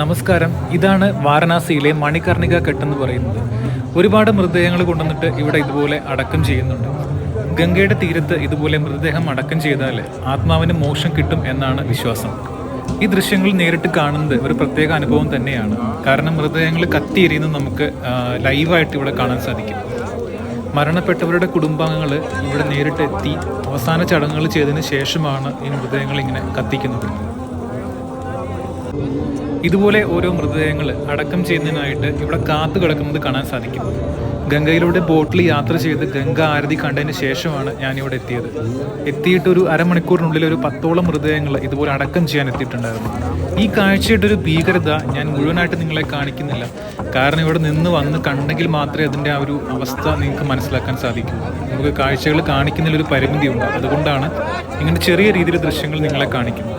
നമസ്കാരം. ഇതാണ് വാരണാസിയിലെ മണികർണിക കെട്ടെന്ന് പറയുന്നത്. ഒരുപാട് മൃതദേഹങ്ങൾ കൊണ്ടുവന്നിട്ട് ഇവിടെ ഇതുപോലെ അടക്കം ചെയ്യുന്നുണ്ട്. ഗംഗയുടെ തീരത്ത് ഇതുപോലെ മൃതദേഹം അടക്കം ചെയ്താൽ ആത്മാവിന് മോക്ഷം കിട്ടും എന്നാണ് വിശ്വാസം. ഈ ദൃശ്യങ്ങൾ നേരിട്ട് കാണുന്നത് ഒരു പ്രത്യേക അനുഭവം തന്നെയാണ്. കാരണം മൃതദേഹങ്ങൾ കത്തിയെരിയുന്നത് നമുക്ക് ലൈവായിട്ട് ഇവിടെ കാണാൻ സാധിക്കും. മരണപ്പെട്ടവരുടെ കുടുംബാംഗങ്ങൾ ഇവിടെ നേരിട്ടെത്തി അവസാന ചടങ്ങുകൾ ചെയ്തതിന് ശേഷമാണ് ഈ മൃതദേഹങ്ങൾ ഇങ്ങനെ കത്തിക്കുന്നത്. ഇതുപോലെ ഓരോ മൃതദേഹങ്ങൾ അടക്കം ചെയ്യുന്നതിനായിട്ട് ഇവിടെ കാത്തു കിടക്കുന്നത് കാണാൻ സാധിക്കും. ഗംഗയിലൂടെ ബോട്ടിൽ യാത്ര ചെയ്ത് ഗംഗ ആരതി കണ്ടതിന് ശേഷമാണ് ഞാനിവിടെ എത്തിയത്. എത്തിയിട്ടൊരു അരമണിക്കൂറിനുള്ളിൽ ഒരു 10ഓളം മൃതദേഹങ്ങൾ ഇതുപോലെ അടക്കം ചെയ്യാൻ എത്തിയിട്ടുണ്ടായിരുന്നു. ഈ കാഴ്ചയുടെ ഒരു ഭീകരത ഞാൻ മുഴുവനായിട്ട് നിങ്ങളെ കാണിക്കുന്നില്ല. കാരണം ഇവിടെ നിന്ന് വന്ന് കണ്ടെങ്കിൽ മാത്രമേ അതിൻ്റെ ആ ഒരു അവസ്ഥ നിങ്ങൾക്ക് മനസ്സിലാക്കാൻ സാധിക്കൂ. നമുക്ക് കാഴ്ചകൾ കാണിക്കുന്നതിലൊരു പരിമിതിയുണ്ട്. അതുകൊണ്ടാണ് ഇങ്ങനെ ചെറിയ രീതിയിൽ ദൃശ്യങ്ങൾ നിങ്ങളെ കാണിക്കുന്നത്.